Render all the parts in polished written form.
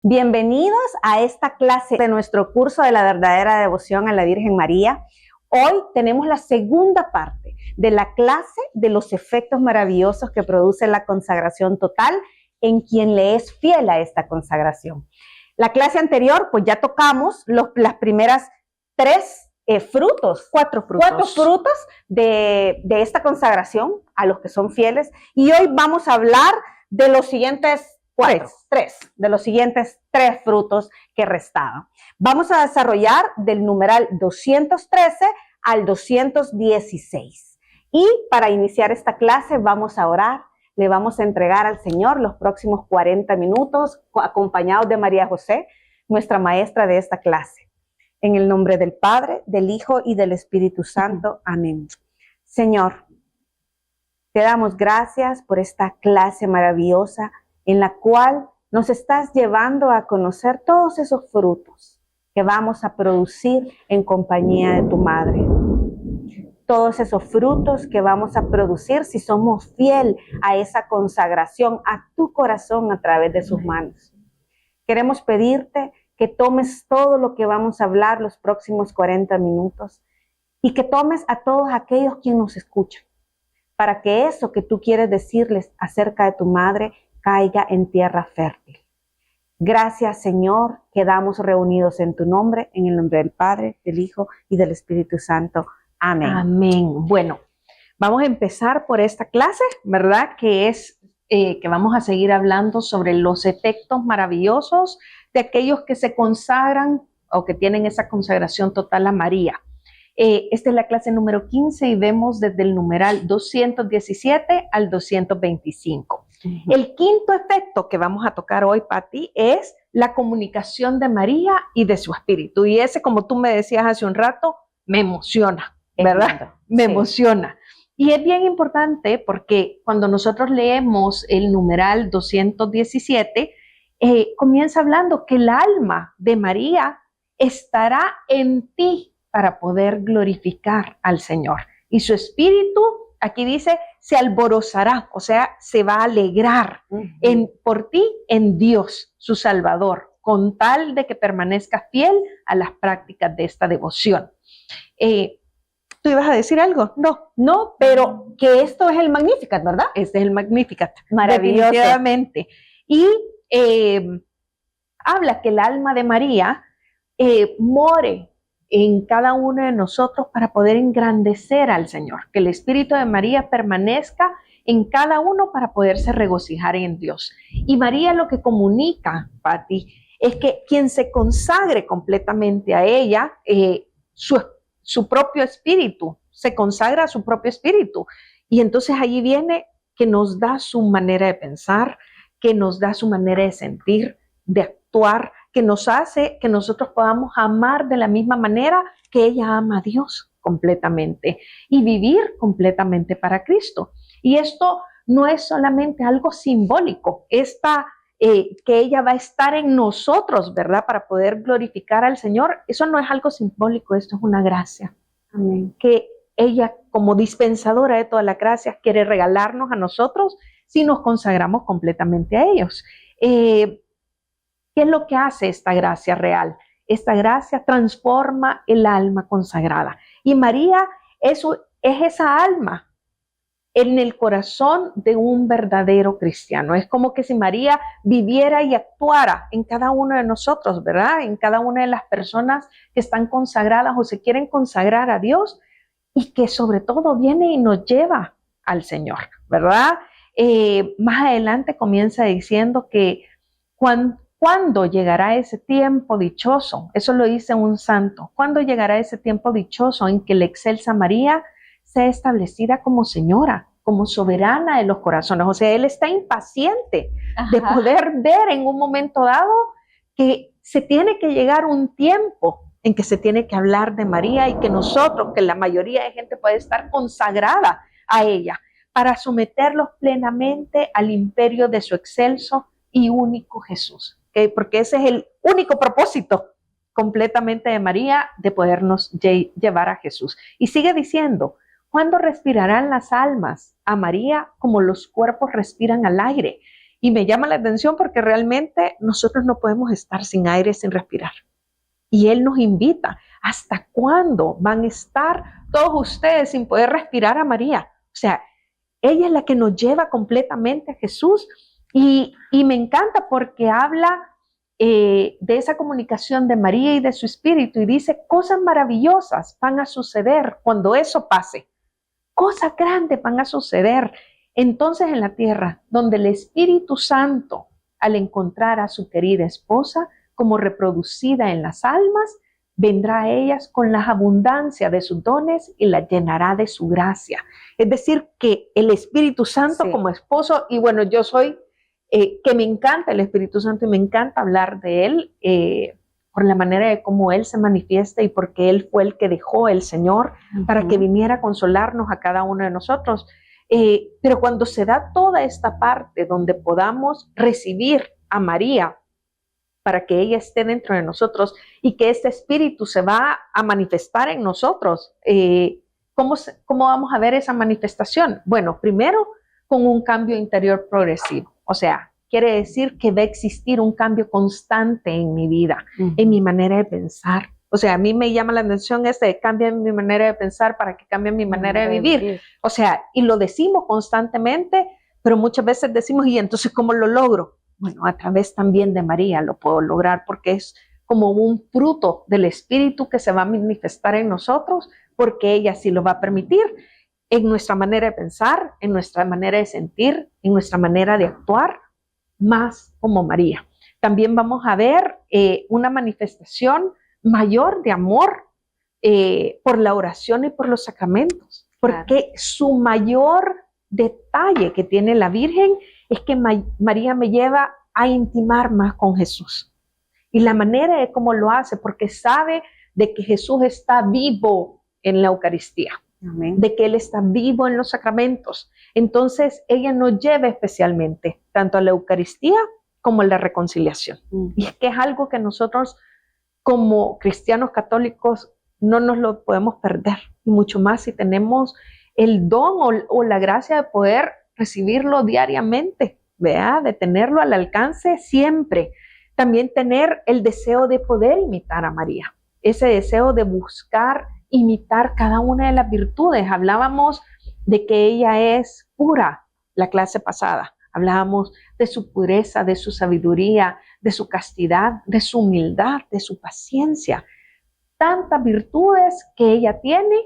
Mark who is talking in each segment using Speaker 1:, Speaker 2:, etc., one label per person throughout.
Speaker 1: Bienvenidos a esta clase de nuestro curso de la verdadera devoción a la Virgen María. Hoy tenemos la segunda parte de la clase de los efectos maravillosos que produce la consagración total en quien le es fiel a esta consagración. La clase anterior, pues ya tocamos las primeras cuatro frutos de esta consagración a los que son fieles. Y hoy vamos a hablar de los siguientes tres frutos que restaban. Vamos a desarrollar del numeral 213 al 216. Y para iniciar esta clase vamos a orar. Le vamos a entregar al Señor los próximos 40 minutos, acompañados de María José, nuestra maestra de esta clase. En el nombre del Padre, del Hijo y del Espíritu Santo. Amén. Señor, te damos gracias por esta clase maravillosa en la cual nos estás llevando a conocer todos esos frutos que vamos a producir en compañía de tu Madre. Todos esos frutos que vamos a producir si somos fiel a esa consagración, a tu corazón a través de sus manos. Queremos pedirte que tomes todo lo que vamos a hablar los próximos 40 minutos y que tomes a todos aquellos quienes nos escuchan, para que eso que tú quieres decirles acerca de tu Madre caiga en tierra fértil. Gracias, Señor, quedamos reunidos en tu nombre, en el nombre del Padre, del Hijo y del Espíritu Santo. Amén.
Speaker 2: Amén. Bueno, vamos a empezar por esta clase, ¿verdad? Que vamos a seguir hablando sobre los efectos maravillosos de aquellos que se consagran o que tienen esa consagración total a María. Esta es la clase número 15 y vemos desde el numeral 217 al 225. El quinto efecto que vamos a tocar hoy, Pati, es la comunicación de María y de su espíritu. Y ese, como tú me decías hace un rato, me emociona, ¿verdad? Me emociona. Y es bien importante porque cuando nosotros leemos el numeral 217, comienza hablando que el alma de María estará en ti para poder glorificar al Señor. Y su espíritu, aquí dice, se alborozará, o sea, se va a alegrar por ti en Dios, su Salvador, con tal de que permanezca fiel a las prácticas de esta devoción. ¿Tú ibas a decir algo?
Speaker 1: No, pero que esto es el Magnificat, ¿verdad?
Speaker 2: Este es el Magnificat.
Speaker 1: Maravilloso.
Speaker 2: Definitivamente. Y habla que el alma de María more en cada uno de nosotros para poder engrandecer al Señor, que el Espíritu de María permanezca en cada uno para poderse regocijar en Dios. Y María lo que comunica, Pati, es que quien se consagre completamente a ella, su propio espíritu, se consagra a su propio espíritu. Y entonces allí viene que nos da su manera de pensar, que nos da su manera de sentir, de actuar, que nos hace que nosotros podamos amar de la misma manera que ella ama a Dios completamente y vivir completamente para Cristo. Y esto no es solamente algo simbólico, que ella va a estar en nosotros, ¿verdad? Para poder glorificar al Señor. Eso no es algo simbólico, esto es una gracia.
Speaker 1: Amén.
Speaker 2: Que ella, como dispensadora de todas las gracias, quiere regalarnos a nosotros si nos consagramos completamente a ellos. ¿Qué es lo que hace esta gracia real? Esta gracia transforma el alma consagrada. Y María es esa alma en el corazón de un verdadero cristiano. Es como que si María viviera y actuara en cada uno de nosotros, ¿verdad? En cada una de las personas que están consagradas o se quieren consagrar a Dios y que sobre todo viene y nos lleva al Señor, ¿verdad? Más adelante comienza diciendo que ¿cuándo llegará ese tiempo dichoso? Eso lo dice un santo. ¿Cuándo llegará ese tiempo dichoso en que la excelsa María sea establecida como señora, como soberana de los corazones? O sea, él está impaciente de poder ver en un momento dado que se tiene que llegar un tiempo en que se tiene que hablar de María y que nosotros, que la mayoría de gente puede estar consagrada a ella, para someterlos plenamente al imperio de su excelso y único Jesús. Porque ese es el único propósito completamente de María, de podernos llevar a Jesús. Y sigue diciendo, ¿cuándo respirarán las almas a María como los cuerpos respiran al aire? Y me llama la atención porque realmente nosotros no podemos estar sin aire, sin respirar. Y Él nos invita. ¿Hasta cuándo van a estar todos ustedes sin poder respirar a María? O sea, ella es la que nos lleva completamente a Jesús. Y me encanta porque habla de esa comunicación de María y de su espíritu y dice, cosas maravillosas van a suceder cuando eso pase. Cosas grandes van a suceder. Entonces en la tierra, donde el Espíritu Santo, al encontrar a su querida esposa como reproducida en las almas, vendrá a ellas con la abundancia de sus dones y la llenará de su gracia. Es decir, que el Espíritu Santo como esposo, y bueno, yo soy, que me encanta el Espíritu Santo y me encanta hablar de él, por la manera de cómo Él se manifiesta y porque Él fue el que dejó el Señor para que viniera a consolarnos a cada uno de nosotros. Pero cuando se da toda esta parte donde podamos recibir a María para que ella esté dentro de nosotros y que este espíritu se va a manifestar en nosotros, ¿cómo vamos a ver esa manifestación? Bueno, primero con un cambio interior progresivo, o sea, quiere decir que va a existir un cambio constante en mi vida, en mi manera de pensar. O sea, a mí me llama la atención de cambia mi manera de pensar para que cambie mi manera de vivir. O sea, y lo decimos constantemente, pero muchas veces decimos, ¿y entonces cómo lo logro? Bueno, a través también de María lo puedo lograr porque es como un fruto del Espíritu que se va a manifestar en nosotros porque ella sí lo va a permitir en nuestra manera de pensar, en nuestra manera de sentir, en nuestra manera de actuar, más como María. También vamos a ver una manifestación mayor de amor por la oración y por los sacramentos, porque su mayor detalle que tiene la Virgen es que María me lleva a intimar más con Jesús. Y la manera de cómo lo hace, porque sabe de que Jesús está vivo en la Eucaristía, amén, de que Él está vivo en los sacramentos. Entonces, ella nos lleva especialmente tanto a la Eucaristía como a la reconciliación. Y es que es algo que nosotros, como cristianos católicos, no nos lo podemos perder, y mucho más si tenemos el don o la gracia de poder recibirlo diariamente, ¿verdad? De tenerlo al alcance siempre. También tener el deseo de poder imitar a María, ese deseo de buscar imitar cada una de las virtudes. Hablábamos de que ella es pura la clase pasada, hablábamos de su pureza, de su sabiduría, de su castidad, de su humildad, de su paciencia. Tantas virtudes que ella tiene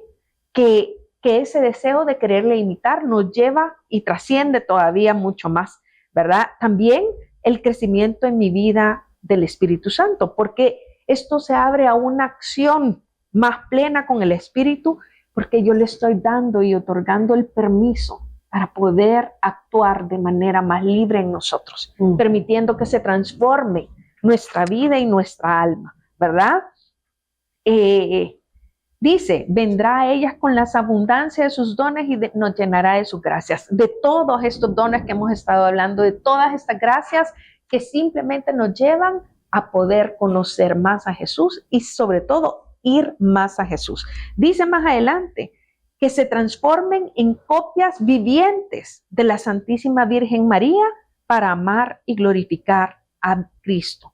Speaker 2: que ese deseo de quererle imitar nos lleva y trasciende todavía mucho más, ¿verdad? También el crecimiento en mi vida del Espíritu Santo, porque esto se abre a una acción más plena con el Espíritu, porque yo le estoy dando y otorgando el permiso para poder actuar de manera más libre en nosotros, permitiendo que se transforme nuestra vida y nuestra alma, ¿verdad? Dice, vendrá a ellas con las abundancias de sus dones y nos llenará de sus gracias. De todos estos dones que hemos estado hablando, de todas estas gracias que simplemente nos llevan a poder conocer más a Jesús y sobre todo ir más a Jesús. Dice más adelante que se transformen en copias vivientes de la Santísima Virgen María para amar y glorificar a Cristo.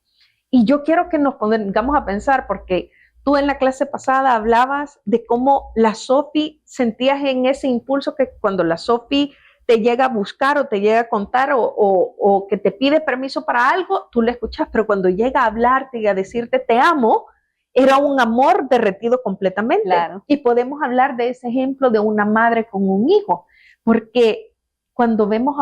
Speaker 2: Y yo quiero que nos pongamos a pensar, porque tú en la clase pasada hablabas de cómo la Sofi sentías en ese impulso que cuando la Sofi te llega a buscar o te llega a contar o que te pide permiso para algo, tú le escuchas, pero cuando llega a hablarte y a decirte te amo, era un amor derretido completamente. Claro. Y podemos hablar de ese ejemplo de una madre con un hijo, porque cuando vemos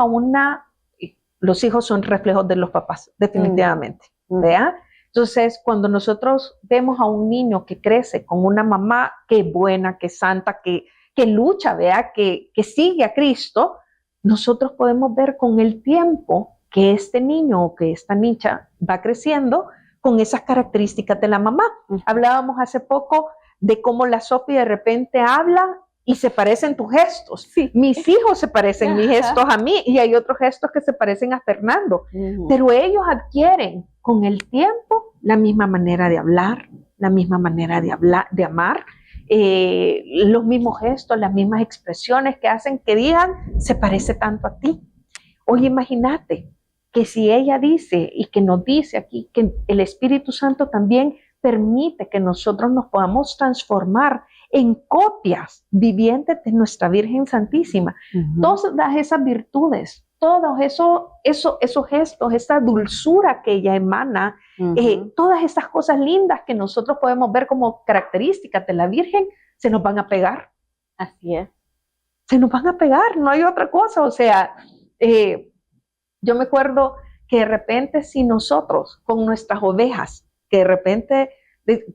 Speaker 2: los hijos son reflejos de los papás, definitivamente, ¿verdad? Entonces, cuando nosotros vemos a un niño que crece con una mamá que es buena, que es santa, que lucha, ¿vea? Que sigue a Cristo, nosotros podemos ver con el tiempo que este niño o que esta niña va creciendo con esas características de la mamá. Hablábamos hace poco de cómo la Sofi de repente habla y se parecen tus gestos. Sí. Mis hijos se parecen mis gestos a mí y hay otros gestos que se parecen a Fernando. Pero ellos adquieren con el tiempo la misma manera de hablar, la misma manera de amar, los mismos gestos, las mismas expresiones que hacen que digan, se parece tanto a ti. Oye, imagínate, que si ella dice y que nos dice aquí que el Espíritu Santo también permite que nosotros nos podamos transformar en copias vivientes de nuestra Virgen Santísima. Todas esas virtudes, todos esos gestos, esa dulzura que ella emana, todas esas cosas lindas que nosotros podemos ver como características de la Virgen, se nos van a pegar.
Speaker 1: Así es.
Speaker 2: Se nos van a pegar, no hay otra cosa. O sea, yo me acuerdo que de repente si nosotros con nuestras ovejas, que de repente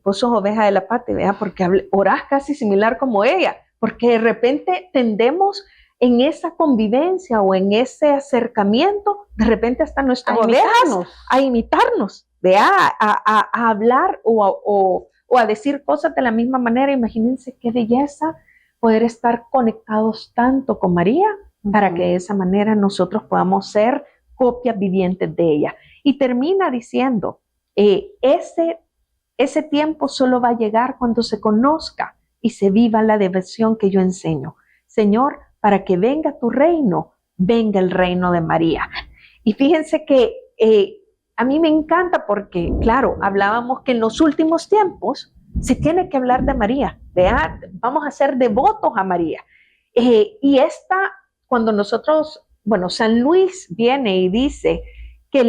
Speaker 2: vos sos oveja de la pata, ¿verdad? Porque orás casi similar como ella, porque de repente tendemos en esa convivencia o en ese acercamiento, de repente hasta nuestras ovejas a imitarnos, ¿verdad? A hablar o a decir cosas de la misma manera. Imagínense qué belleza poder estar conectados tanto con María para que de esa manera nosotros podamos ser copias vivientes de ella. Y termina diciendo, ese tiempo solo va a llegar cuando se conozca y se viva la devoción que yo enseño. Señor, para que venga tu reino, venga el reino de María. Y fíjense que a mí me encanta porque, claro, hablábamos que en los últimos tiempos se tiene que hablar de María, ¿verdad? Vamos a ser devotos a María. Y cuando nosotros, San Luis viene y dice que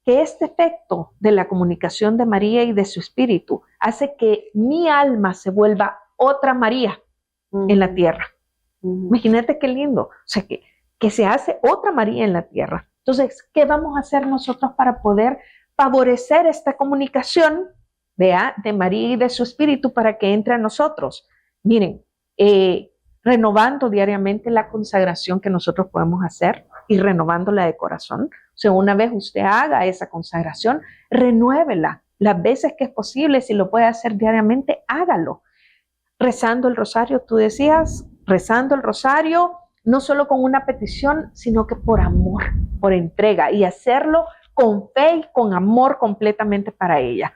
Speaker 2: este efecto de la comunicación de María y de su espíritu hace que mi alma se vuelva otra María en la tierra. Imagínate qué lindo, o sea, que se hace otra María en la tierra. Entonces, ¿qué vamos a hacer nosotros para poder favorecer esta comunicación, ¿vea?, de María y de su espíritu para que entre a nosotros? Miren, renovando diariamente la consagración que nosotros podemos hacer y renovándola de corazón. O sea, una vez usted haga esa consagración, renuévela las veces que es posible. Si lo puede hacer diariamente, hágalo. Rezando el rosario, tú decías, rezando el rosario, no solo con una petición, sino que por amor, por entrega, y hacerlo con fe y con amor completamente para ella.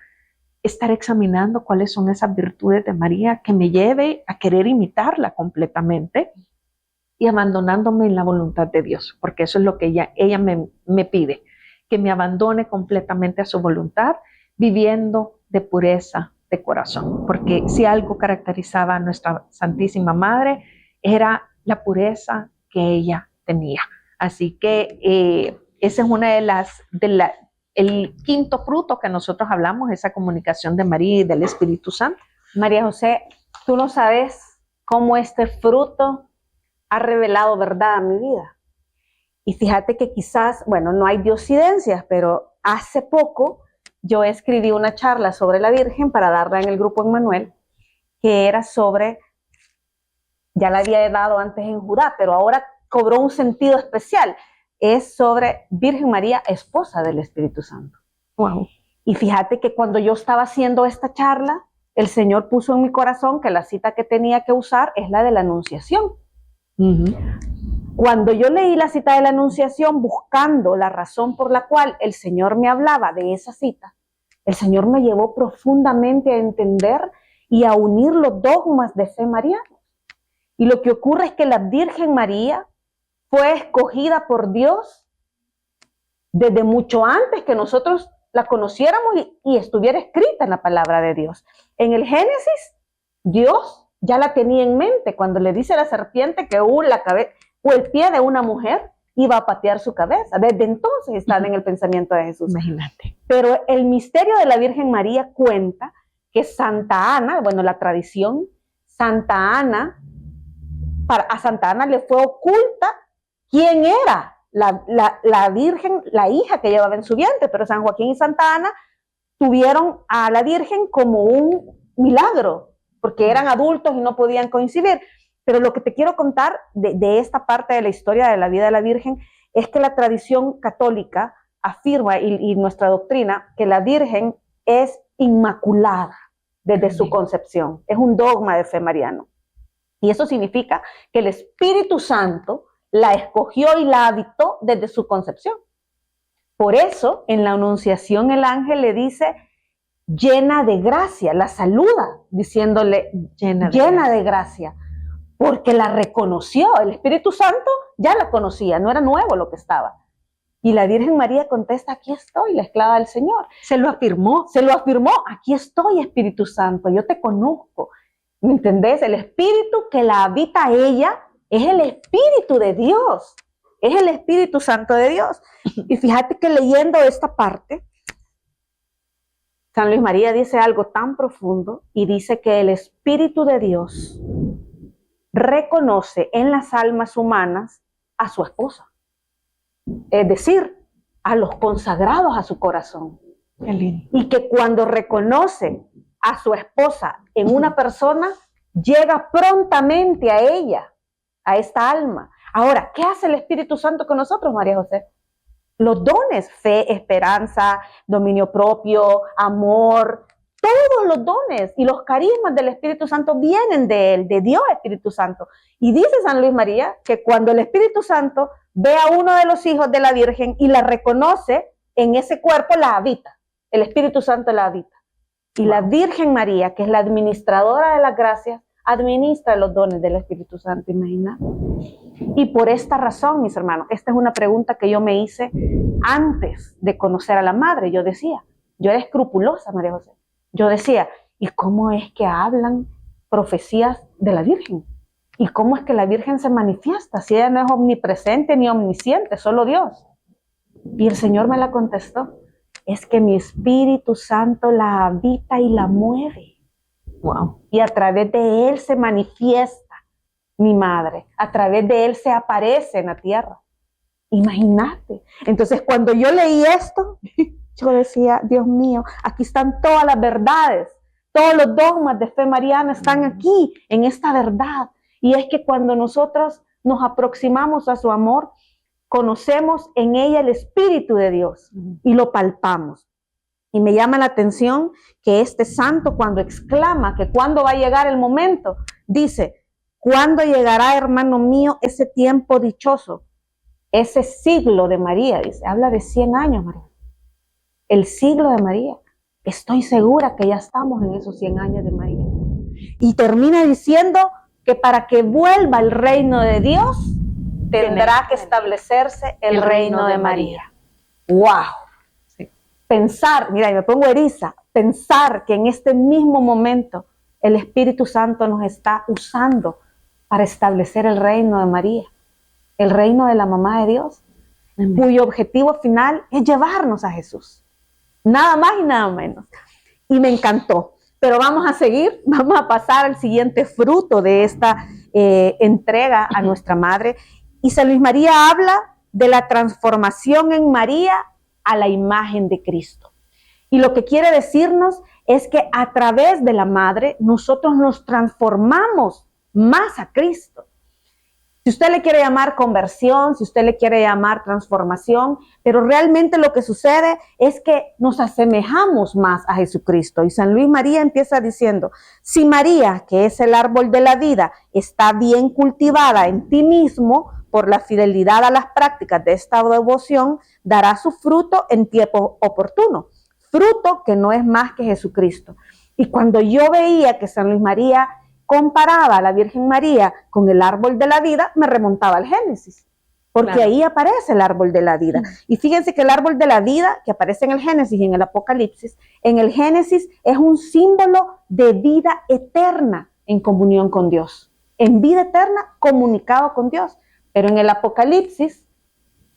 Speaker 2: Estar examinando cuáles son esas virtudes de María que me lleve a querer imitarla completamente y abandonándome en la voluntad de Dios, porque eso es lo que ella me pide, que me abandone completamente a su voluntad, viviendo de pureza de corazón, porque si algo caracterizaba a nuestra Santísima Madre era la pureza que ella tenía. Así que esa es una el quinto fruto que nosotros hablamos, esa comunicación de María y del Espíritu Santo.
Speaker 1: María José, tú no sabes cómo este fruto ha revelado verdad a mi vida. Y fíjate que quizás, no hay diosidencias, pero hace poco yo escribí una charla sobre la Virgen para darla en el grupo Emmanuel, que era sobre, ya la había dado antes en Judá, pero ahora cobró un sentido especial. Es sobre Virgen María, esposa del Espíritu Santo.
Speaker 2: Wow.
Speaker 1: Y fíjate que cuando yo estaba haciendo esta charla, el Señor puso en mi corazón que la cita que tenía que usar es la de la Anunciación. Cuando yo leí la cita de la Anunciación, buscando la razón por la cual el Señor me hablaba de esa cita, el Señor me llevó profundamente a entender y a unir los dogmas de fe marianos. Y lo que ocurre es que la Virgen María fue escogida por Dios desde mucho antes que nosotros la conociéramos y estuviera escrita en la palabra de Dios. En el Génesis, Dios ya la tenía en mente cuando le dice a la serpiente que el pie de una mujer iba a patear su cabeza. Desde entonces estaba en el pensamiento de Jesús.
Speaker 2: Imagínate.
Speaker 1: Pero el misterio de la Virgen María cuenta que Santa Ana, la tradición, a Santa Ana le fue oculta quién era la Virgen, la hija que llevaba en su vientre, pero San Joaquín y Santa Ana tuvieron a la Virgen como un milagro, porque eran adultos y no podían coincidir. Pero lo que te quiero contar de esta parte de la historia de la vida de la Virgen es que la tradición católica afirma, y nuestra doctrina, que la Virgen es inmaculada desde su concepción. Es un dogma de fe mariano. Y eso significa que el Espíritu Santo la escogió y la habitó desde su concepción. Por eso, en la Anunciación, el ángel le dice, llena de gracia, la saluda, diciéndole, llena de gracia, porque la reconoció. El Espíritu Santo ya la conocía, no era nuevo lo que estaba. Y la Virgen María contesta, aquí estoy, la esclava del Señor.
Speaker 2: Se lo afirmó.
Speaker 1: Se lo afirmó, aquí estoy, Espíritu Santo, yo te conozco. ¿Me entendés? El Espíritu que la habita a ella es el Espíritu de Dios. Es el Espíritu Santo de Dios. Y fíjate que leyendo esta parte, San Luis María dice algo tan profundo y dice que el Espíritu de Dios reconoce en las almas humanas a su esposa. Es decir, a los consagrados a su corazón.
Speaker 2: Qué lindo.
Speaker 1: Y que cuando reconoce a su esposa en una persona, llega prontamente a ella, a esta alma. Ahora, ¿qué hace el Espíritu Santo con nosotros, María José? Los dones, fe, esperanza, dominio propio, amor, todos los dones y los carismas del Espíritu Santo vienen de él, de Dios Espíritu Santo. Y dice San Luis María que cuando el Espíritu Santo ve a uno de los hijos de la Virgen y la reconoce, en ese cuerpo la habita. El Espíritu Santo la habita. Y la Virgen María, que es la administradora de las gracias, administra los dones del Espíritu Santo, imagínate. Y por esta razón, mis hermanos, esta es una pregunta que yo me hice antes de conocer a la Madre. Yo decía, yo era escrupulosa, María José. Yo decía, ¿y cómo es que hablan profecías de la Virgen? ¿Y cómo es que la Virgen se manifiesta si ella no es omnipresente ni omnisciente, solo Dios? Y el Señor me la contestó, es que mi Espíritu Santo la habita y la mueve.
Speaker 2: Wow.
Speaker 1: Y a través de él se manifiesta mi madre, a través de él se aparece en la tierra. Imagínate. Entonces, cuando yo leí esto, yo decía, Dios mío, aquí están todas las verdades, todos los dogmas de fe mariana están aquí, en esta verdad. Y es que cuando nosotros nos aproximamos a su amor, conocemos en ella el Espíritu de Dios y lo palpamos. Y me llama la atención que este santo, cuando exclama que cuándo va a llegar el momento, dice, ¿cuándo llegará, hermano mío, ese tiempo dichoso? Ese siglo de María, dice, habla de 100 años, María. El siglo de María. Estoy segura que ya estamos en esos 100 años de María. Y termina diciendo que para que vuelva el reino de Dios, tendrá que establecerse el reino de María. ¡Wow! Pensar, mira, y me pongo eriza, pensar que en este mismo momento el Espíritu Santo nos está usando para establecer el reino de María, el reino de la mamá de Dios, cuyo objetivo final es llevarnos a Jesús. Nada más y nada menos. Y me encantó. Pero vamos a seguir, vamos a pasar al siguiente fruto de esta entrega a nuestra madre. Y San Luis María habla de la transformación en María a la imagen de Cristo. Y lo que quiere decirnos es que a través de la madre nosotros nos transformamos más a Cristo. Si usted le quiere llamar conversión, si usted le quiere llamar transformación, pero realmente lo que sucede es que nos asemejamos más a Jesucristo. Y San Luis María empieza diciendo, si María, que es el árbol de la vida, está bien cultivada en ti mismo, por la fidelidad a las prácticas de esta devoción, dará su fruto en tiempo oportuno. Fruto que no es más que Jesucristo. Y cuando yo veía que San Luis María comparaba a la Virgen María con el árbol de la vida, me remontaba al Génesis. Porque claro, ahí aparece el árbol de la vida. Y fíjense que el árbol de la vida, que aparece en el Génesis y en el Apocalipsis, en el Génesis es un símbolo de vida eterna en comunión con Dios. En vida eterna comunicado con Dios. Pero en el Apocalipsis,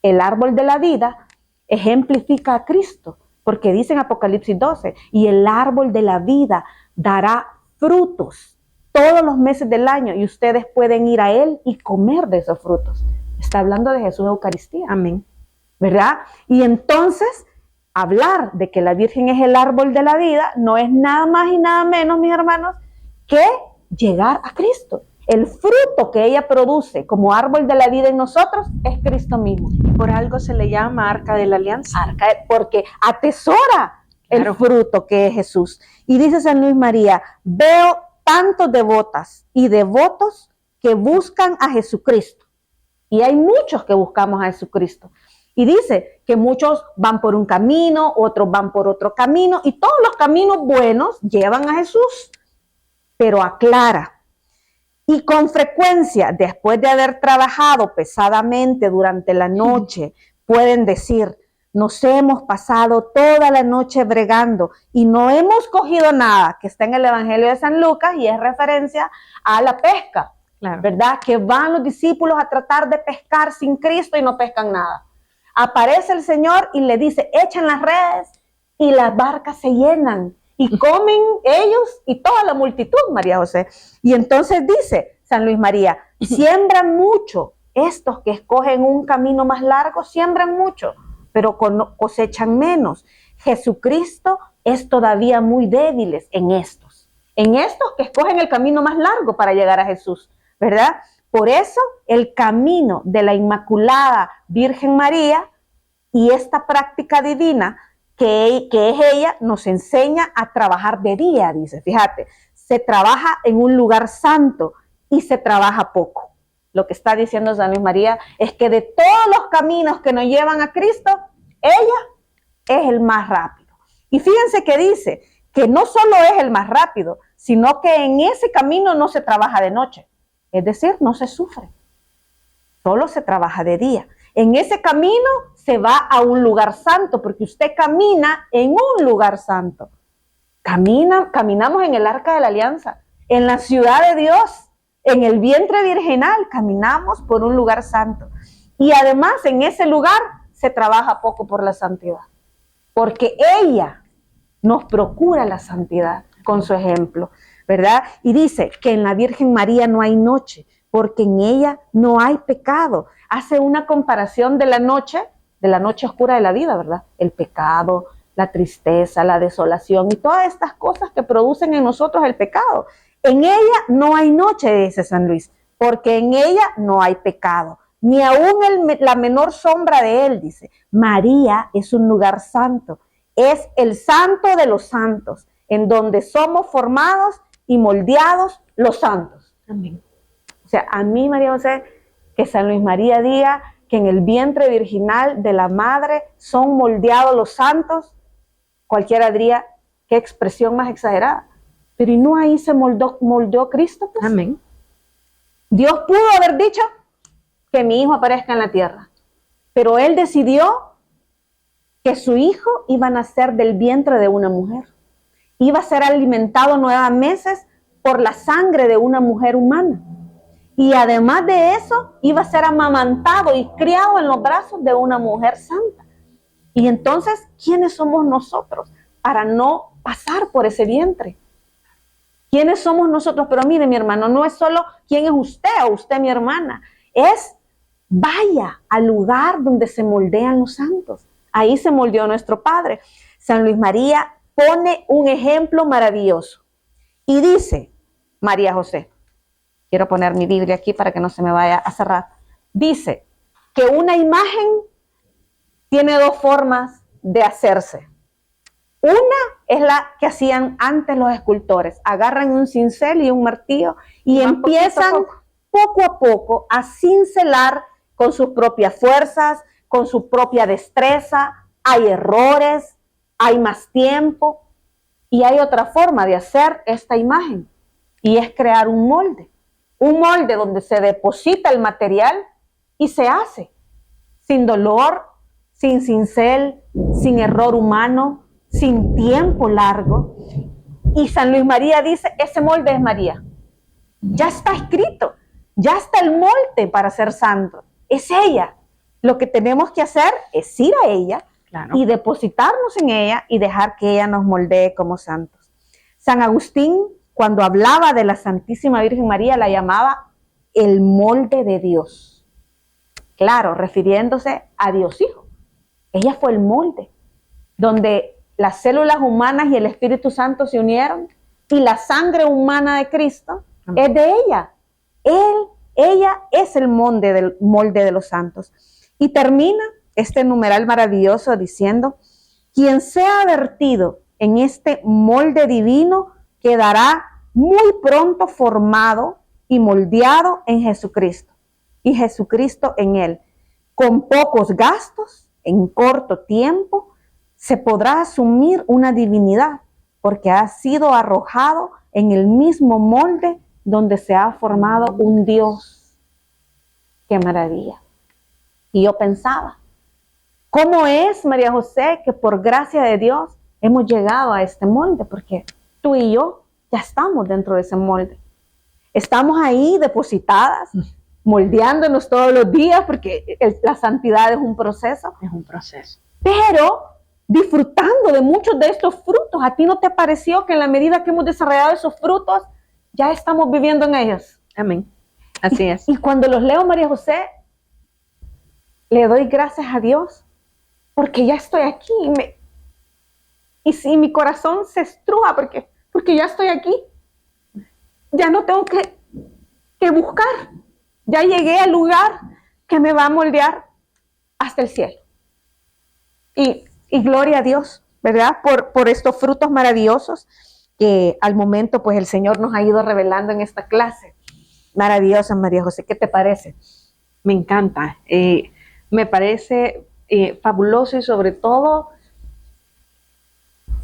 Speaker 1: el árbol de la vida ejemplifica a Cristo, porque dice en Apocalipsis 12, y el árbol de la vida dará frutos todos los meses del año, y ustedes pueden ir a él y comer de esos frutos. Está hablando de Jesús Eucaristía.
Speaker 2: Amén.
Speaker 1: ¿Verdad? Y entonces, hablar de que la Virgen es el árbol de la vida no es nada más y nada menos, mis hermanos, que llegar a Cristo. El fruto que ella produce como árbol de la vida en nosotros es Cristo mismo.
Speaker 2: Y por algo se le llama Arca de la Alianza.
Speaker 1: Porque atesora el fruto que es Jesús. Y dice San Luis María, veo tantos devotas y devotos que buscan a Jesucristo. Y hay muchos que buscamos a Jesucristo. Y dice que muchos van por un camino, otros van por otro camino, y todos los caminos buenos llevan a Jesús. Pero aclara, y con frecuencia, después de haber trabajado pesadamente durante la noche, pueden decir, nos hemos pasado toda la noche bregando y no hemos cogido nada, que está en el Evangelio de San Lucas y es referencia a la pesca,
Speaker 2: Claro.
Speaker 1: ¿verdad? Que van los discípulos a tratar de pescar sin Cristo y no pescan nada. Aparece el Señor y le dice, echen las redes y las barcas se llenan y comen ellos y toda la multitud, María José. Y entonces dice San Luis María, siembran mucho, estos que escogen un camino más largo, siembran mucho, pero cosechan menos. Jesucristo es todavía muy débil en estos que escogen el camino más largo para llegar a Jesús, ¿verdad? Por eso el camino de la Inmaculada Virgen María y esta práctica divina que es ella, nos enseña a trabajar de día, dice, fíjate, se trabaja en un lugar santo y se trabaja poco. Lo que está diciendo San Luis María es que de todos los caminos que nos llevan a Cristo, ella es el más rápido. Y fíjense que dice que no solo es el más rápido, sino que en ese camino no se trabaja de noche. Es decir, no se sufre. Solo se trabaja de día. En ese camino se va a un lugar santo, porque usted camina en un lugar santo. Caminamos en el Arca de la Alianza, en la ciudad de Dios, en el vientre virginal, caminamos por un lugar santo. Y además en ese lugar se trabaja poco por la santidad, porque ella nos procura la santidad con su ejemplo, ¿verdad? Y dice que en la Virgen María no hay noche, porque en ella no hay pecado. Hace una comparación de la noche oscura de la vida, ¿verdad? El pecado, la tristeza, la desolación y todas estas cosas que producen en nosotros el pecado. En ella no hay noche, dice San Luis, porque en ella no hay pecado, ni aún la menor sombra de él, dice. María es un lugar santo, es el santo de los santos, en donde somos formados y moldeados los santos.
Speaker 2: Amén.
Speaker 1: O sea, a mí, María José, que San Luis María diga que en el vientre virginal de la madre son moldeados los santos, cualquiera diría, qué expresión más exagerada. Pero ¿y no ahí se moldeó Cristo? Pues?
Speaker 2: Amén.
Speaker 1: Dios pudo haber dicho que mi hijo aparezca en la tierra, pero él decidió que su hijo iba a nacer del vientre de una mujer. Iba a ser alimentado 9 meses por la sangre de una mujer humana. Y además de eso, iba a ser amamantado y criado en los brazos de una mujer santa. Y entonces, ¿quiénes somos nosotros para no pasar por ese vientre? ¿Quiénes somos nosotros? Pero mire, mi hermano, no es solo quién es usted o usted mi hermana. Es vaya al lugar donde se moldean los santos. Ahí se moldeó nuestro Padre. San Luis María pone un ejemplo maravilloso. Y dice, María José, quiero poner mi Biblia aquí para que no se me vaya a cerrar. Dice que una imagen tiene 2 formas de hacerse. Una es la que hacían antes los escultores. Agarran un cincel y un martillo y empiezan poco a poco a cincelar con sus propias fuerzas, con su propia destreza. Hay errores, hay más tiempo y hay otra forma de hacer esta imagen y es crear un molde donde se deposita el material y se hace sin dolor, sin cincel, sin error humano, sin tiempo largo. Y San Luis María dice, ese molde es María. Ya está escrito, ya está el molde para ser santo. Es ella. Lo que tenemos que hacer es ir a ella, claro, y depositarnos en ella y dejar que ella nos moldee como santos. San Agustín, cuando hablaba de la Santísima Virgen María, la llamaba el molde de Dios. Claro, refiriéndose a Dios Hijo. Ella fue el molde, donde las células humanas y el Espíritu Santo se unieron y la sangre humana de Cristo es de ella. Ella es el molde de los santos. Y termina este numeral maravilloso diciendo, quien sea vertido en este molde divino quedará muy pronto formado y moldeado en Jesucristo. Y Jesucristo en él. Con pocos gastos, en corto tiempo, se podrá asumir una divinidad, porque ha sido arrojado en el mismo molde donde se ha formado un Dios. ¡Qué maravilla! Y yo pensaba, ¿Cómo es, María José, que por gracia de Dios hemos llegado a este molde? Porque tú y yo ya estamos dentro de ese molde. Estamos ahí depositadas, moldeándonos todos los días, porque la santidad es un proceso.
Speaker 2: Es un proceso.
Speaker 1: Pero disfrutando de muchos de estos frutos. ¿A ti no te pareció que en la medida que hemos desarrollado esos frutos, ya estamos viviendo en ellos?
Speaker 2: Amén. Así es.
Speaker 1: Y cuando los leo, María José, le doy gracias a Dios, porque ya estoy aquí. Y mi corazón se estruja, porque ya estoy aquí. Ya no tengo que buscar. Ya llegué al lugar que me va a moldear hasta el cielo. Y gloria a Dios, ¿verdad? Por estos frutos maravillosos que al momento pues el Señor nos ha ido revelando en esta clase. Maravillosa, María José, ¿qué te parece?
Speaker 2: Me encanta. Me parece fabuloso y sobre todo,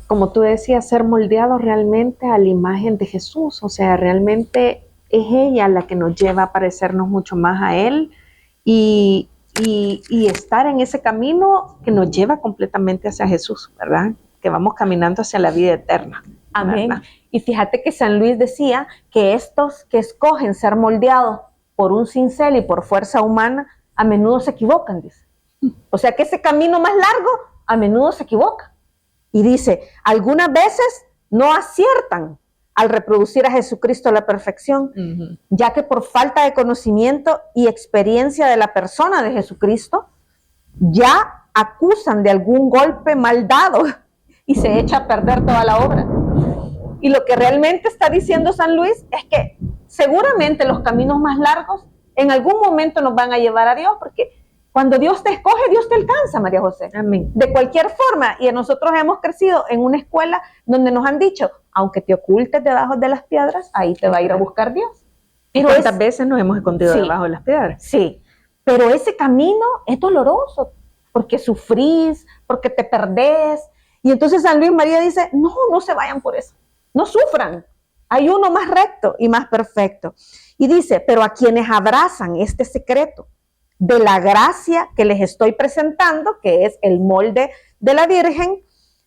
Speaker 2: como tú decías, ser moldeados realmente a la imagen de Jesús. O sea, realmente es ella la que nos lleva a parecernos mucho más a Él y estar en ese camino que nos lleva completamente hacia Jesús, ¿verdad? Que vamos caminando hacia la vida eterna.
Speaker 1: Amén.
Speaker 2: ¿Verdad?
Speaker 1: Y fíjate que San Luis decía que estos que escogen ser moldeados por un cincel y por fuerza humana, a menudo se equivocan, dice. O sea que ese camino más largo, a menudo se equivoca. Y dice, algunas veces no aciertan al reproducir a Jesucristo a la perfección, ya que por falta de conocimiento y experiencia de la persona de Jesucristo, ya acusan de algún golpe mal dado y se echa a perder toda la obra. Y lo que realmente está diciendo San Luis es que seguramente los caminos más largos en algún momento nos van a llevar a Dios, porque cuando Dios te escoge, Dios te alcanza, María José.
Speaker 2: Amén.
Speaker 1: De cualquier forma, y nosotros hemos crecido en una escuela donde nos han dicho, aunque te ocultes debajo de las piedras, ahí te va a ir a buscar Dios.
Speaker 2: Pero ¿cuántas veces nos hemos escondido debajo de las piedras?
Speaker 1: Sí, pero ese camino es doloroso, porque sufrís, porque te perdés. Y entonces San Luis María dice, no se vayan por eso, no sufran. Hay uno más recto y más perfecto. Y dice, pero a quienes abrazan este secreto de la gracia que les estoy presentando, que es el molde de la Virgen,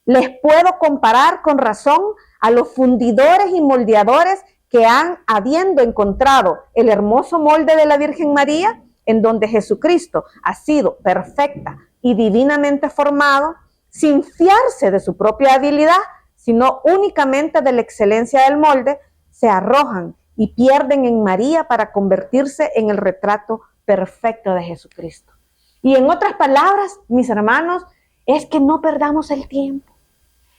Speaker 1: les puedo comparar con razón a los fundidores y moldeadores que habiendo encontrado el hermoso molde de la Virgen María, en donde Jesucristo ha sido perfecta y divinamente formado, sin fiarse de su propia habilidad, sino únicamente de la excelencia del molde, se arrojan y pierden en María para convertirse en el retrato perfecto de Jesucristo. Y en otras palabras, mis hermanos, es que no perdamos el tiempo.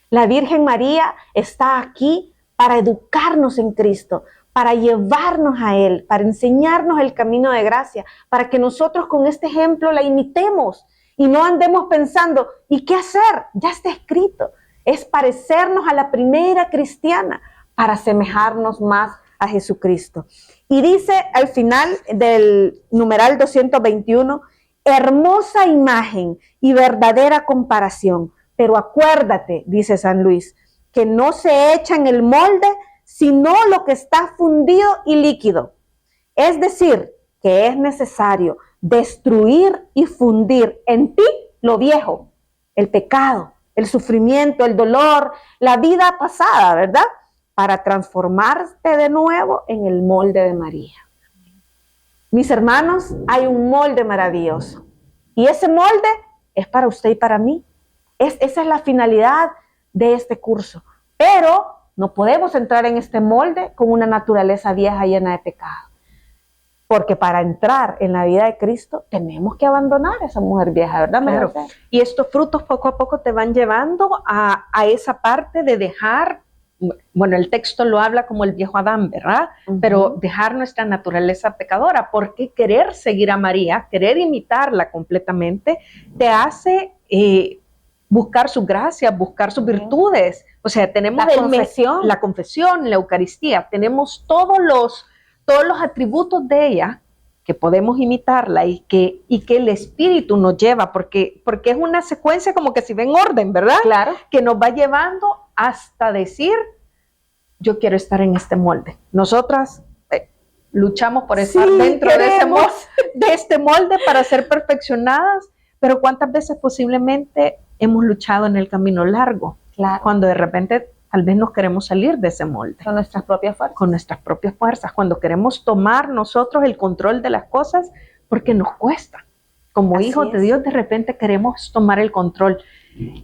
Speaker 1: La Virgen María está aquí para educarnos en Cristo, para llevarnos a Él, para enseñarnos el camino de gracia, para que nosotros con este ejemplo la imitemos y no andemos pensando, ¿y qué hacer? Ya está escrito. Es parecernos a la primera cristiana para asemejarnos más a Jesucristo. Y dice al final del numeral 221, hermosa imagen y verdadera comparación. Pero acuérdate, dice San Luis, que no se echa en el molde, sino lo que está fundido y líquido. Es decir, que es necesario destruir y fundir en ti lo viejo, el pecado, el sufrimiento, el dolor, la vida pasada, ¿verdad? Para transformarte de nuevo en el molde de María. Mis hermanos, hay un molde maravilloso. Y ese molde es para usted y para mí. Esa es la finalidad de este curso. Pero no podemos entrar en este molde con una naturaleza vieja llena de pecado. Porque para entrar en la vida de Cristo tenemos que abandonar a esa mujer vieja, ¿verdad?
Speaker 2: Claro. Y estos frutos poco a poco te van llevando a esa parte de dejar, bueno, el texto lo habla como el viejo Adán, ¿verdad? Pero dejar nuestra naturaleza pecadora, porque querer seguir a María, querer imitarla completamente, te hace buscar su gracia, buscar sus virtudes. O sea, tenemos la confesión, la Eucaristía, tenemos todos los atributos de ella que podemos imitarla y que el Espíritu nos lleva, porque es una secuencia como que si ve en orden, ¿verdad?
Speaker 1: Claro.
Speaker 2: Que nos va llevando hasta decir, yo quiero estar en este molde. Nosotras luchamos por estar dentro de este molde para ser perfeccionadas, Pero ¿cuántas veces posiblemente hemos luchado en el camino largo?
Speaker 1: Claro.
Speaker 2: Cuando de repente tal vez nos queremos salir de ese molde.
Speaker 1: Con nuestras propias fuerzas.
Speaker 2: Con nuestras propias fuerzas. Cuando queremos tomar nosotros el control de las cosas porque nos cuesta. Como
Speaker 1: Así
Speaker 2: hijos de
Speaker 1: es.
Speaker 2: Dios de repente queremos tomar el control.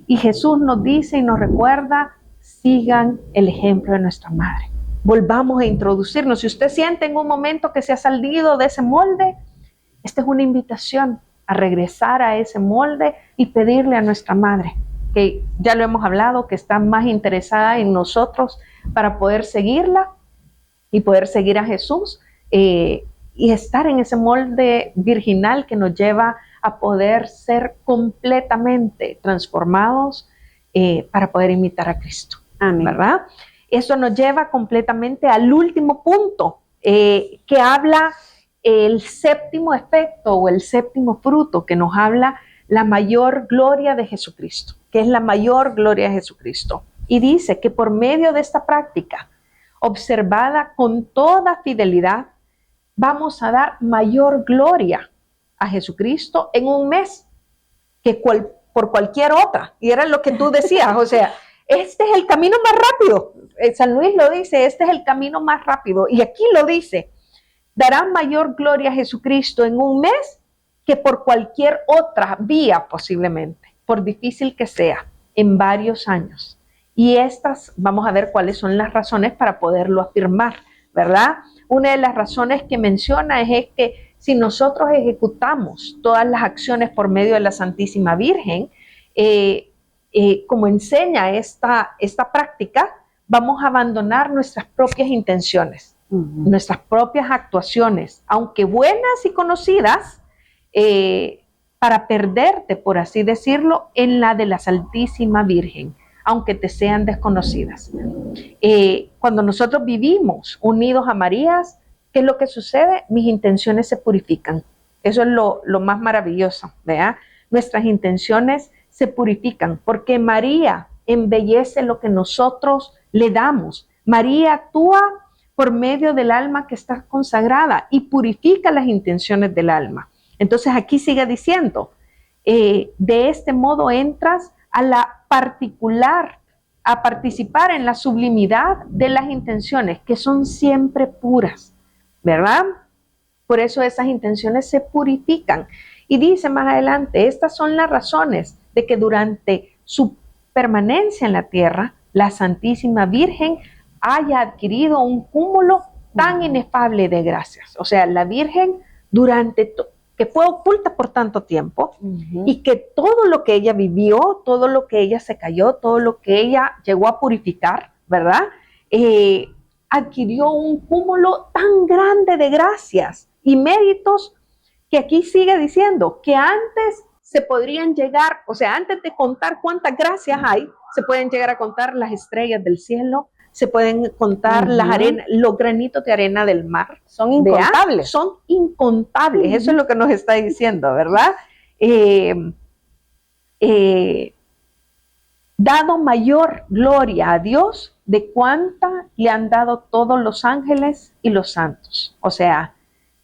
Speaker 2: Y Jesús nos dice y nos recuerda, sigan el ejemplo de nuestra madre. Volvamos a introducirnos. Si usted siente en un momento que se ha salido de ese molde, esta es una invitación a regresar a ese molde y pedirle a nuestra madre, que ya lo hemos hablado, que está más interesada en nosotros para poder seguirla y poder seguir a Jesús y estar en ese molde virginal que nos lleva a poder ser completamente transformados para poder imitar a Cristo.
Speaker 1: Amén.
Speaker 2: ¿Verdad? Eso nos lleva completamente al último punto que habla el séptimo efecto o el séptimo fruto, que nos habla la mayor gloria de Jesucristo, que es la mayor gloria de Jesucristo. Y dice que por medio de esta práctica, observada con toda fidelidad, vamos a dar mayor gloria a Jesucristo en un mes que por cualquier otra. Y era lo que tú decías, o sea, este es el camino más rápido. San Luis lo dice, este es el camino más rápido. Y aquí lo dice, dará mayor gloria a Jesucristo en un mes que por cualquier otra vía posiblemente, por difícil que sea, en varios años. Y estas, vamos a ver cuáles son las razones para poderlo afirmar, ¿verdad? Una de las razones que menciona es que si nosotros ejecutamos todas las acciones por medio de la Santísima Virgen, como enseña esta práctica, vamos a abandonar nuestras propias intenciones, nuestras propias actuaciones, aunque buenas y conocidas, para perderte, por así decirlo, en la de la Santísima Virgen, aunque te sean desconocidas. Cuando nosotros vivimos unidos a María, ¿qué es lo que sucede? Mis intenciones se purifican. Eso es lo más maravilloso, ¿verdad? Nuestras intenciones se purifican porque María embellece lo que nosotros le damos. María actúa por medio del alma que está consagrada y purifica las intenciones del alma. Entonces aquí sigue diciendo, de este modo entras a la particular, a participar en la sublimidad de las intenciones que son siempre puras, ¿verdad? Por eso esas intenciones se purifican. Y dice más adelante, estas son las razones de que durante su permanencia en la tierra, la Santísima Virgen haya adquirido un cúmulo tan inefable de gracias. O sea, la Virgen que fue oculta por tanto tiempo y que todo lo que ella vivió, todo lo que ella se cayó, todo lo que ella llegó a purificar, ¿verdad? Adquirió un cúmulo tan grande de gracias y méritos que aquí sigue diciendo que antes se podrían llegar, o sea, antes de contar cuántas gracias hay, se pueden llegar a contar las estrellas del cielo, se pueden contar las arenas, los granitos de arena del mar.
Speaker 1: Son incontables.
Speaker 2: ¿Vean? Son incontables, eso es lo que nos está diciendo, ¿verdad? Dado mayor gloria a Dios de cuánta le han dado todos los ángeles y los santos. O sea,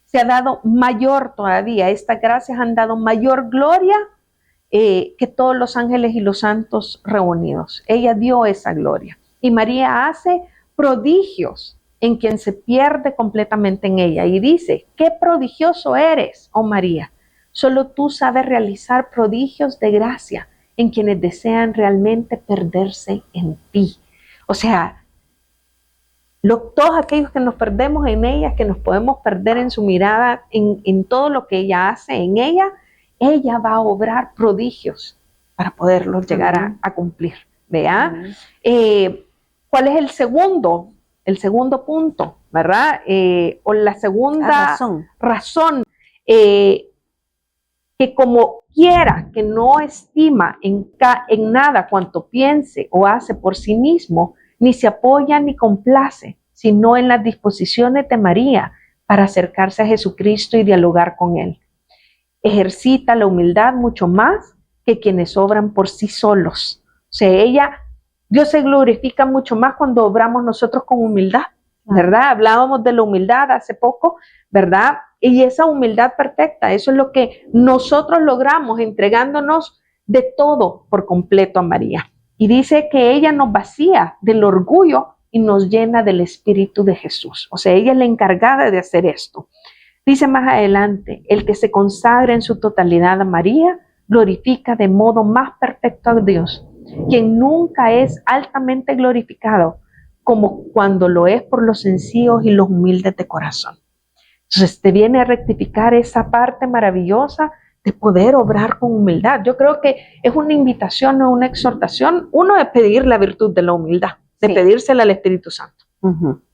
Speaker 2: se ha dado mayor todavía, estas gracias han dado mayor gloria que todos los ángeles y los santos reunidos. Ella dio esa gloria. Y María hace prodigios en quien se pierde completamente en ella. Y dice, qué prodigioso eres, oh María. Solo tú sabes realizar prodigios de gracia en quienes desean realmente perderse en ti. O sea, todos aquellos que nos perdemos en ella, que nos podemos perder en su mirada, en todo lo que ella hace en ella va a obrar prodigios para poderlos llegar a cumplir. ¿Vea? ¿Cuál es el segundo punto, verdad? O la segunda razón, que como quiera que no estima en nada cuanto piense o hace por sí mismo, ni se apoya ni complace, sino en las disposiciones de María para acercarse a Jesucristo y dialogar con Él. Ejercita la humildad mucho más que quienes obran por sí solos. O sea, Dios se glorifica mucho más cuando obramos nosotros con humildad, ¿verdad? Hablábamos de la humildad hace poco, ¿verdad? Y esa humildad perfecta, eso es lo que nosotros logramos entregándonos de todo por completo a María. Y dice que ella nos vacía del orgullo y nos llena del Espíritu de Jesús. O sea, ella es la encargada de hacer esto. Dice más adelante, el que se consagra en su totalidad a María, glorifica de modo más perfecto a Dios, quien nunca es altamente glorificado, como cuando lo es por los sencillos y los humildes de corazón. Entonces te viene a rectificar esa parte maravillosa de poder obrar con humildad. Yo creo que es una invitación o una exhortación, uno de pedir la virtud de la humildad, de pedírsela al Espíritu Santo.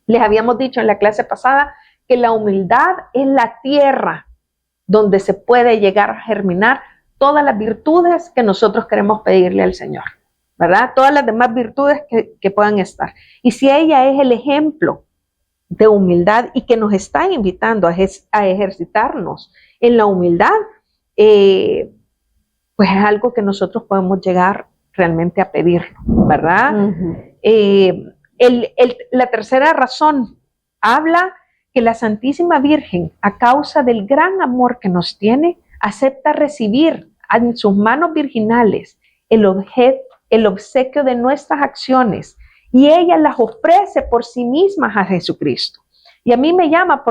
Speaker 2: Les habíamos dicho en la clase pasada que la humildad es la tierra donde se puede llegar a germinar todas las virtudes que nosotros queremos pedirle al Señor, ¿verdad? Todas las demás virtudes que puedan estar. Y si ella es el ejemplo de humildad y que nos está invitando a ejercitarnos en la humildad, pues es algo que nosotros podemos llegar realmente a pedirlo, ¿verdad? La tercera razón habla que la Santísima Virgen, a causa del gran amor que nos tiene, acepta recibir en sus manos virginales el obsequio de nuestras acciones, y ella las ofrece por sí mismas a Jesucristo. Y a mí me llama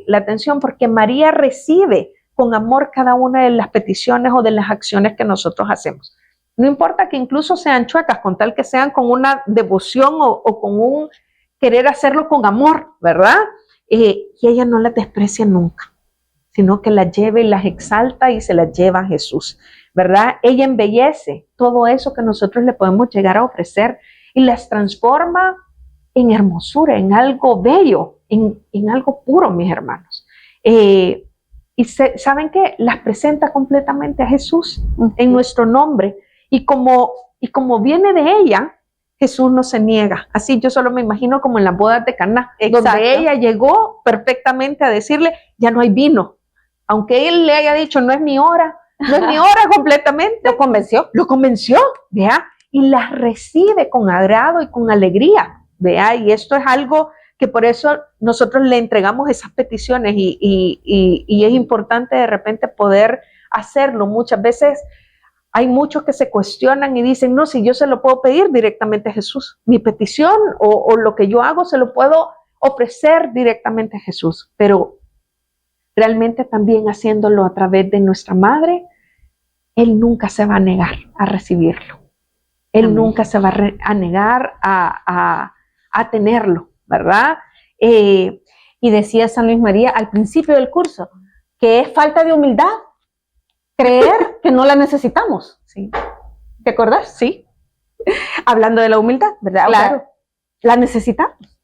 Speaker 2: la atención porque María recibe con amor cada una de las peticiones o de las acciones que nosotros hacemos. No importa que incluso sean chuecas, con tal que sean con una devoción o con un querer hacerlo con amor, ¿verdad? Y ella no las desprecia nunca, sino que las lleva y las exalta y se las lleva a Jesús, ¿verdad? Ella embellece todo eso que nosotros le podemos llegar a ofrecer y las transforma en hermosura, en algo bello, en algo puro, mis hermanos. Y ¿saben qué? Las presenta completamente a Jesús en nuestro nombre. Y como viene de ella, Jesús no se niega. Así yo solo me imagino como en las bodas de Caná, donde ella llegó perfectamente a decirle, ya no hay vino. Aunque él le haya dicho, no es mi hora completamente. Lo convenció, ¿vea? Y las recibe con agrado y con alegría, ¿vea? Y esto es algo que por eso nosotros le entregamos esas peticiones y es importante de repente poder hacerlo. Muchas veces hay muchos que se cuestionan y dicen, no, si yo se lo puedo pedir directamente a Jesús. Mi petición o lo que yo hago se lo puedo ofrecer directamente a Jesús. Pero realmente también haciéndolo a través de nuestra madre, Él nunca se va a negar a recibirlo. Él nunca se va a negar a tenerlo, ¿verdad?
Speaker 1: Y decía San Luis María al principio del curso, que es falta de humildad creer que no la necesitamos.
Speaker 2: Sí.
Speaker 1: ¿Te acordás?
Speaker 2: Sí.
Speaker 1: Hablando de la humildad, ¿verdad?
Speaker 2: Claro.
Speaker 1: O sea, la necesitamos.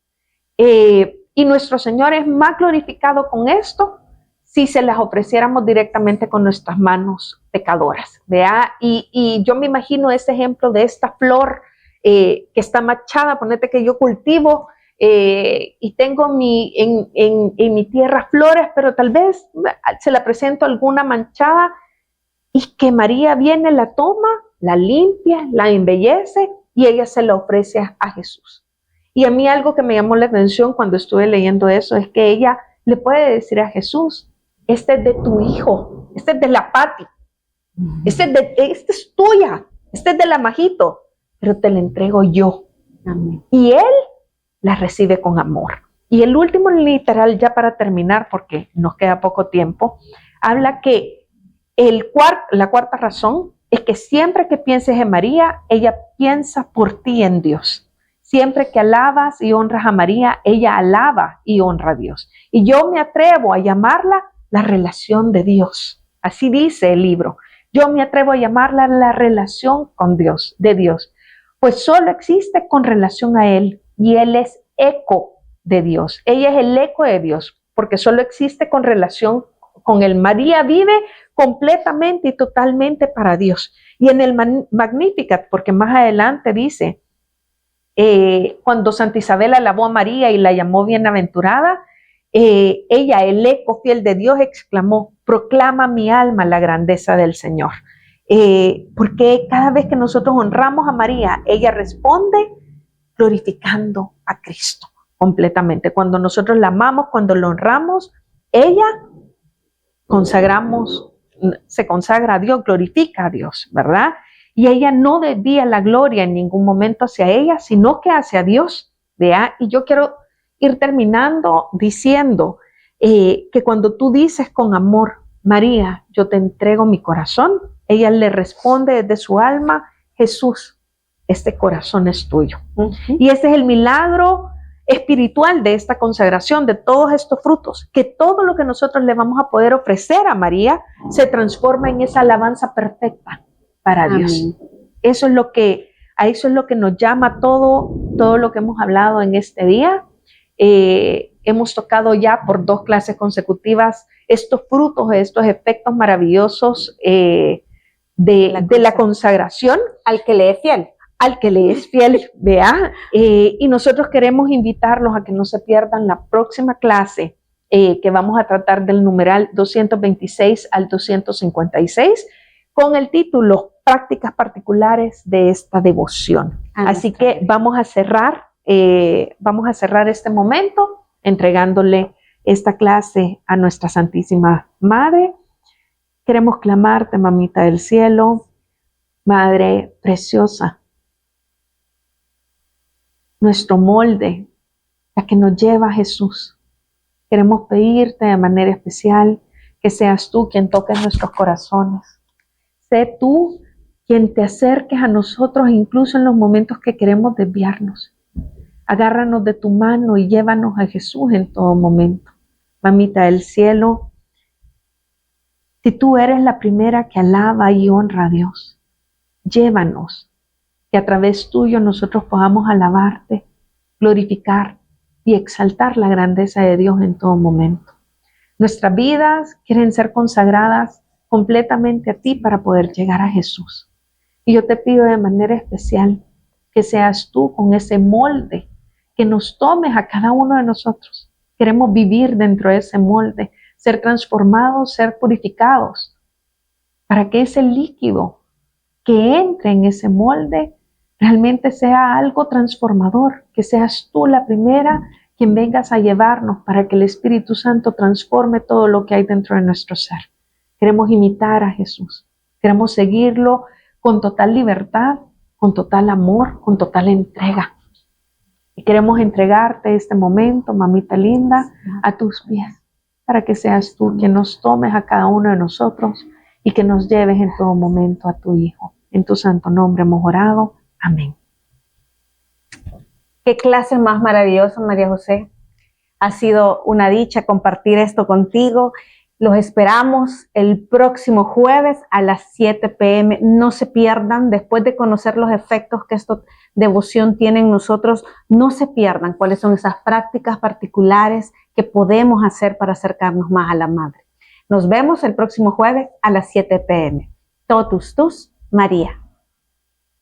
Speaker 2: Y nuestro Señor es más glorificado con esto si se las ofreciéramos directamente con nuestras manos pecadoras, ¿verdad? Y yo me imagino ese ejemplo de esta flor que está machada, ponete que yo cultivo y tengo en mi tierra flores, pero tal vez se la presento alguna manchada y que María viene, la toma, la limpia, la embellece y ella se la ofrece a Jesús. Y a mí algo que me llamó la atención cuando estuve leyendo eso es que ella le puede decir a Jesús, este es de tu hijo, este es de la Pati, este es tuya, este es de la Majito, pero te la entrego yo.
Speaker 1: Amén.
Speaker 2: Y él la recibe con amor. Y el último literal, ya para terminar, porque nos queda poco tiempo, habla que la cuarta razón es que siempre que pienses en María, ella piensa por ti en Dios. Siempre que alabas y honras a María, ella alaba y honra a Dios. Y yo me atrevo a llamarla la relación de Dios. Así dice el libro. Yo me atrevo a llamarla la relación con Dios, de Dios. Pues solo existe con relación a Él y Él es eco de Dios. Ella es el eco de Dios porque solo existe con relación con Él. María vive completamente y totalmente para Dios. Y en el Magnificat, porque más adelante dice, cuando Santa Isabel alabó a María y la llamó bienaventurada, ella, el eco fiel de Dios, exclamó, proclama mi alma la grandeza del Señor. Porque cada vez que nosotros honramos a María, ella responde glorificando a Cristo completamente. Cuando nosotros la amamos, cuando la honramos, ella se consagra a Dios, glorifica a Dios, ¿verdad? Y ella no desvía la gloria en ningún momento hacia ella, sino que hacia Dios, ¿vea? Y yo quiero ir terminando diciendo que cuando tú dices con amor, María, yo te entrego mi corazón, ella le responde desde su alma, Jesús, este corazón es tuyo. Y ese es el milagro espiritual de esta consagración, de todos estos frutos, que todo lo que nosotros le vamos a poder ofrecer a María se transforma en esa alabanza perfecta para Dios. Eso es lo que, a eso es lo que nos llama todo lo que hemos hablado en este día. Hemos tocado ya por 2 clases consecutivas estos frutos, estos efectos maravillosos de la consagración.
Speaker 1: Al que le es fiel.
Speaker 2: Al que le es fiel, vea. Y nosotros queremos invitarlos a que no se pierdan la próxima clase que vamos a tratar del numeral 226 al 256 con el título Prácticas particulares de esta devoción. Así que vamos a cerrar este momento entregándole esta clase a nuestra Santísima Madre. Queremos clamarte, Mamita del Cielo, Madre preciosa, nuestro molde, la que nos lleva a Jesús. Queremos pedirte de manera especial que seas tú quien toques nuestros corazones. Sé tú quien te acerques a nosotros incluso en los momentos que queremos desviarnos. Agárranos de tu mano y llévanos a Jesús en todo momento. Mamita del Cielo, si tú eres la primera que alaba y honra a Dios, llévanos, que a través tuyo nosotros podamos alabarte, glorificar y exaltar la grandeza de Dios en todo momento. Nuestras vidas quieren ser consagradas completamente a ti para poder llegar a Jesús. Y yo te pido de manera especial que seas tú con ese molde, que nos tomes a cada uno de nosotros. Queremos vivir dentro de ese molde, ser transformados, ser purificados, para que ese líquido que entre en ese molde realmente sea algo transformador, que seas tú la primera quien vengas a llevarnos para que el Espíritu Santo transforme todo lo que hay dentro de nuestro ser. Queremos imitar a Jesús, queremos seguirlo con total libertad, con total amor, con total entrega. Y queremos entregarte este momento, mamita linda, a tus pies, para que seas tú quien nos tomes a cada uno de nosotros y que nos lleves en todo momento a tu Hijo. En tu santo nombre hemos orado. Amén.
Speaker 1: Qué clase más maravillosa, María José. Ha sido una dicha compartir esto contigo. Los esperamos el próximo jueves a las 7 p.m. No se pierdan, después de conocer los efectos que esta devoción tiene en nosotros, no se pierdan cuáles son esas prácticas particulares que podemos hacer para acercarnos más a la Madre. Nos vemos el próximo jueves a las 7 p.m. Totus tus, María.